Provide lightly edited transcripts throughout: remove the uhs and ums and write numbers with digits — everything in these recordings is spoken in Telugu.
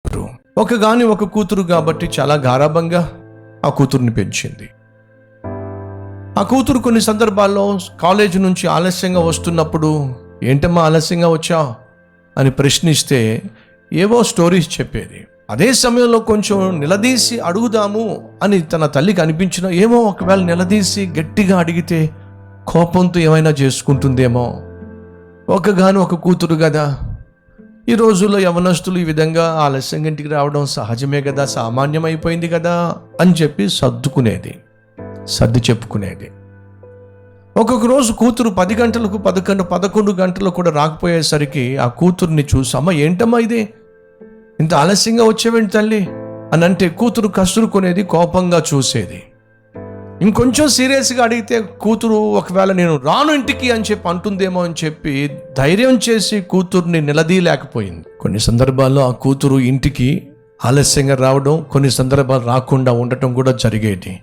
ఒక కూతురు కాబట్టి చాలా గారాబంగా ఆ కూతుర్ని పెంచింది. ఆ కూతురు కొన్ని సందర్భాల్లో కాలేజీ నుంచి ఆలస్యంగా వస్తున్నప్పుడు, ఏంటమ్మా ఆలస్యంగా వచ్చావు అని ప్రశ్నిస్తే ఏవో స్టోరీస్ చెప్పేది. అదే సమయంలో కొంచెం నిలదీసి అడుగుదాము అని తన తల్లికి అనిపించిన, ఏమో ఒకవేళ నిలదీసి గట్టిగా అడిగితే కోపంతో ఏమైనా చేసుకుంటుందేమో, ఒక కూతురు కదా. ఈ రోజుల్లో యవనస్తులు ఈ విధంగా ఆలస్యంగా ఇంటికి రావడం సహజమే కదా, సామాన్యమైపోయింది కదా అని చెప్పి సర్ది చెప్పుకునేది. ఒక్కొక్క రోజు కూతురు 10 గంటలకు 11 గంటలకు కూడా రాకపోయేసరికి ఆ కూతుర్ని చూసి, అమ్మ ఏంటమ్మా ఇది, ఇంత ఆలస్యంగా వచ్చేవేంటి తల్లి అని అంటే కూతురు కసురుకునేది, కోపంగా చూసేది. ఇంకొంచెం సీరియస్గా అడిగితే కూతురు ఒకవేళ నేను రాను ఇంటికి అని చెప్పి అంటుందేమో అని చెప్పి ధైర్యం చేసి కూతుర్ని నిలదీయలేకపోయింది. కొన్ని సందర్భాల్లో ఆ కూతురు ఇంటికి ఆలస్యంగా రావడం, కొన్ని సందర్భాలు రాకుండా ఉండటం కూడా జరిగేది.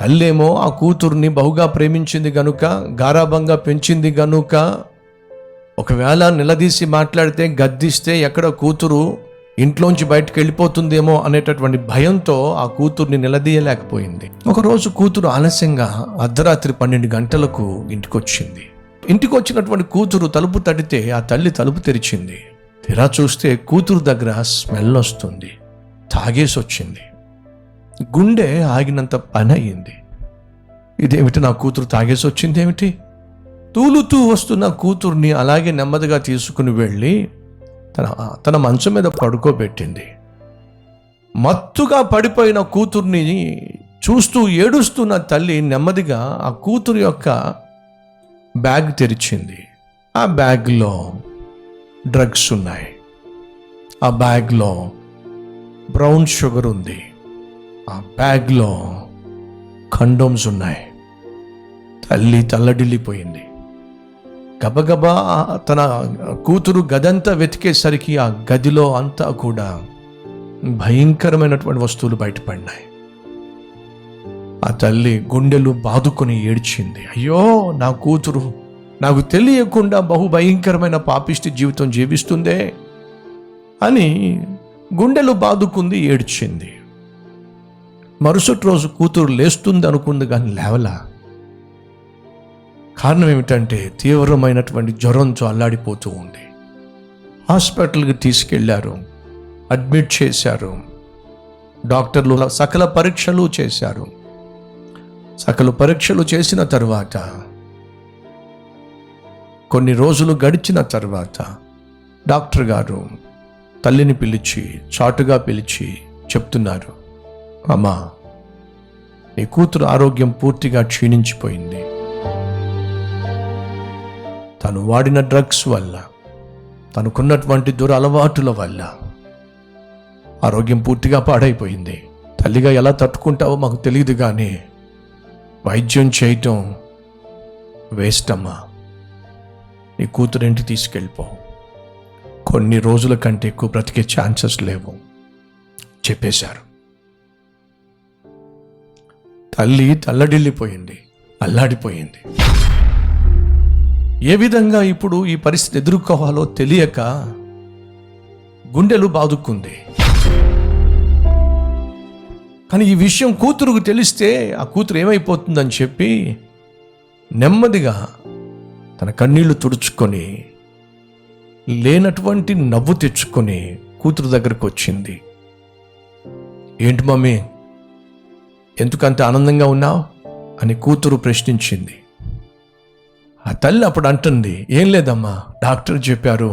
తల్లేమో ఆ కూతుర్ని బహుగా ప్రేమించింది గనుక, గారాబంగా పెంచింది గనుక, ఒకవేళ నిలదీసి మాట్లాడితే, గద్దిస్తే ఎక్కడ కూతురు ఇంట్లోంచి బయటకు వెళ్ళిపోతుందేమో అనేటటువంటి భయంతో ఆ కూతుర్ని నిలదీయలేకపోయింది. ఒకరోజు కూతురు ఆలస్యంగా అర్ధరాత్రి 12 గంటలకు ఇంటికి వచ్చినటువంటి కూతురు తలుపు తడితే ఆ తల్లి తలుపు తెరిచింది. తెరా చూస్తే కూతురు దగ్గర స్మెల్ వస్తుంది. తాగేసి వచ్చింది. గుండె ఆగినంత పని అయ్యింది. ఇదేమిటి, నా కూతురు తాగేసి వచ్చింది ఏమిటి? తూలుతూ వస్తున్న కూతుర్ని అలాగే నెమ్మదిగా తీసుకుని వెళ్ళి తన మంచం మీద పడుకోబెట్టింది. మత్తుగా పడిపోయిన కూతుర్ని చూస్తూ ఏడుస్తున్న తల్లి నెమ్మదిగా ఆ కూతురు యొక్క బ్యాగ్ తెరిచింది. ఆ బ్యాగ్లో డ్రగ్స్ ఉన్నాయి. ఆ బ్యాగ్లో బ్రౌన్ షుగర్ ఉంది. ఆ బ్యాగ్లో కండోమ్స్ ఉన్నాయి. తల్లి తల్లడిల్లిపోయింది. గబగబా తన కూతురు గదంతా వెతికేసరికి ఆ గదిలో అంతా కూడా భయంకరమైనటువంటి వస్తువులు బయటపడినాయి. ఆ తల్లి గుండెలు బాదుకొని ఏడ్చింది. అయ్యో, నా కూతురు నాకు తెలియకుండా భయంకరమైన పాపిష్టి జీవితం జీవిస్తుందే అని గుండెలు బాదుకుంది, ఏడ్చింది. మరుసటి రోజు కూతురు లేస్తుంది అనుకుంది కానీ లేవలా. కారణం ఏమిటంటే తీవ్రమైనటువంటి జ్వరంతో అల్లాడిపోతూ ఉంది. హాస్పిటల్కి తీసుకెళ్లారు, అడ్మిట్ చేశారు. డాక్టర్లు సకల పరీక్షలు చేశారు. సకల పరీక్షలు చేసిన తర్వాత కొన్ని రోజులు గడిచిన తర్వాత డాక్టర్ గారు తల్లిని చాటుగా పిలిచి చెప్తున్నారు, అమ్మా, నీ కూతురు ఆరోగ్యం పూర్తిగా క్షీణించిపోయింది. తను వాడిన డ్రగ్స్ వల్ల, తనకున్నటువంటి దురలవాటుల వల్ల ఆరోగ్యం పూర్తిగా పాడైపోయింది. తల్లిగా ఎలా తట్టుకుంటావో మాకు తెలియదు కానీ వైద్యం చేయటం వేస్ట్ అమ్మా. నీ కూతురింటికి తీసుకెళ్ళిపో. కొన్ని రోజుల కంటే ఎక్కువ బ్రతికే ఛాన్సెస్ లేవు చెప్పేశారు. తల్లి తల్లడిల్లిపోయింది, అల్లాడిపోయింది. ఏ విధంగా ఇప్పుడు ఈ పరిస్థితి ఎదుర్కోవాలో తెలియక గుండెలు బాదుకుంది. కానీ ఈ విషయం కూతురుకు తెలిస్తే ఆ కూతురు ఏమైపోతుందని చెప్పి నెమ్మదిగా తన కన్నీళ్లు తుడుచుకొని లేనటువంటి నవ్వు తెచ్చుకొని కూతురు దగ్గరకు వచ్చింది. ఏంటి మమ్మీ, ఎందుకంత ఆనందంగా ఉన్నావు అని కూతురు ప్రశ్నించింది. ఆ తల్లి అప్పుడు అంటుంది, ఏం లేదమ్మా, డాక్టర్ చెప్పారు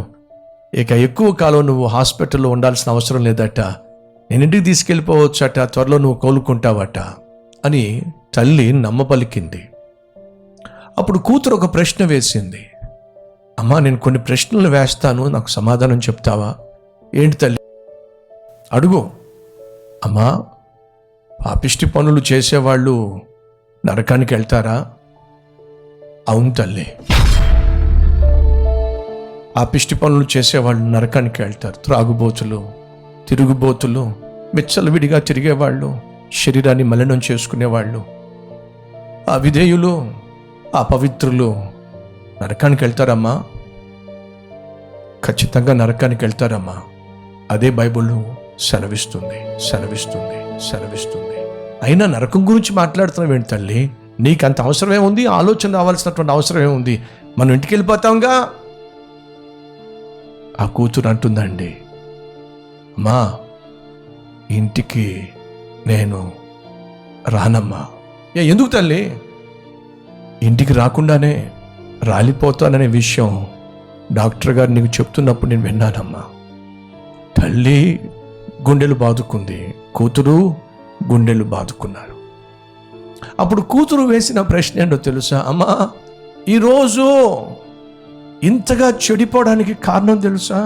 ఇక ఎక్కువ కాలం నువ్వు హాస్పిటల్లో ఉండాల్సిన అవసరం లేదట, నేను ఇంటికి తీసుకెళ్ళిపోవచ్చట, త్వరలో నువ్వు కోలుకుంటావట అని తల్లి నమ్మపలికింది. అప్పుడు కూతురు ఒక ప్రశ్న వేసింది, అమ్మా, నేను కొన్ని ప్రశ్నలు వేస్తాను, నాకు సమాధానం చెప్తావా? ఏంటి తల్లి, అడుగు. అమ్మా, పాపిష్టి పనులు చేసేవాళ్ళు నరకానికి వెళ్తారా? అవును తల్లి, పాపిష్టి పనులు చేసేవాళ్ళు నరకానికి వెళ్తారు. త్రాగుబోతులు, తిరుగుబోతులు, విడిగా తిరిగేవాళ్ళు, శరీరాన్ని మలినం చేసుకునేవాళ్ళు, అవిధేయులు, అపవిత్రులు నరకానికి వెళ్తారమ్మా. ఖచ్చితంగా నరకానికి వెళ్తారమ్మా. అదే బైబిల్ సెలవిస్తుంది. అయినా నరకం గురించి మాట్లాడుతున్నావు ఏంటి తల్లి? నీకు అంత అవసరం ఏముంది? ఆలోచన రావాల్సినటువంటి అవసరం ఏముంది? మనం ఇంటికి వెళ్ళిపోతాంగా. ఆ కూతురు అంటుందండి, అమ్మా ఇంటికి నేను రానమ్మా. ఎందుకు తల్లి? ఇంటికి రాకుండానే రాలిపోతాననే విషయం డాక్టర్ గారు నీకు చెప్తున్నప్పుడు నేను విన్నానమ్మా. తల్లి గుండెలు బాదుకుంది, కూతురు గుండెలు బాదుకున్నారు. అప్పుడు కూతురు వేసిన ప్రశ్న ఏంటో తెలుసా? అమ్మా ఈరోజు ఇంతగా చెడిపోవడానికి కారణం తెలుసా?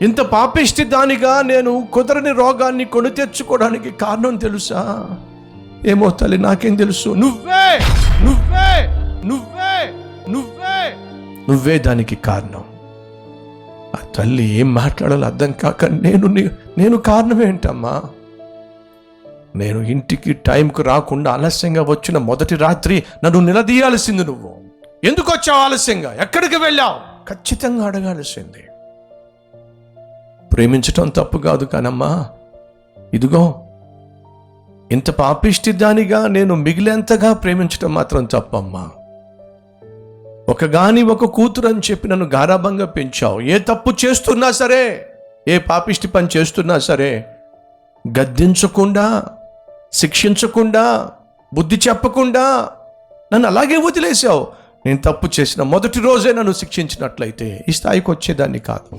ఇంత పాపిష్టి దానిగా నేను కుదరని రోగాన్ని కొని తెచ్చుకోవడానికి కారణం తెలుసా? ఏమో తల్లి, నాకేం తెలుసు. నువ్వే దానికి కారణం. ఆ తల్లి ఏం మాట్లాడాలో అర్థం కాక నేను కారణం ఏంటమ్మా? నేను ఇంటికి టైంకు రాకుండా ఆలస్యంగా వచ్చిన మొదటి రాత్రి నన్ను నిలదీయాల్సింది నువ్వు. ఎందుకు వచ్చావు ఆలస్యంగా? ఎక్కడికి వెళ్ళావు? ఖచ్చితంగా అడగాల్సింది. ప్రేమించటం తప్పు కాదు కానమ్మా, ఇదిగో ఇంత పాపిష్టి దానిగా నేను మిగిలేంతగా ప్రేమించటం మాత్రం తప్పమ్మా. ఒక కూతురు అని చెప్పి నన్ను గారాబంగా పెంచావు. ఏ తప్పు చేస్తున్నా సరే, ఏ పాపిష్టి పని చేస్తున్నా సరే గద్దించకుండా, శిక్షించకుండా, బుద్ధి చెప్పకుండా నన్ను అలాగే వదిలేసావు. నేను తప్పు చేసిన మొదటి రోజే నన్ను శిక్షించినట్లయితే ఈ స్థాయికి వచ్చేదాన్ని కాదు.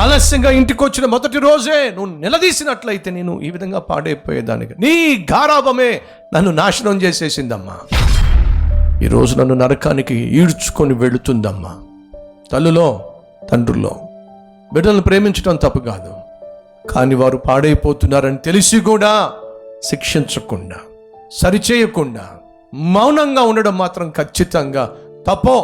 ఆలస్యంగా ఇంటికి వచ్చిన మొదటి రోజే నువ్వు నిలదీసినట్లయితే నేను ఈ విధంగా పాడైపోయేదానికి. నీ గారాబమే నన్ను నాశనం చేసేసిందమ్మా. ఈరోజు నన్ను నరకానికి ఈడ్చుకొని వెళుతుందమ్మా. తల్లులో తండ్రుల్లో బిడ్డలను ప్రేమించడం తప్పు కాదు, కానీ వారు పాడైపోతున్నారని తెలిసి కూడా శిక్షించకుండా, సరిచేయకుండా మౌనంగా ఉండడం మాత్రం ఖచ్చితంగా తప్పో.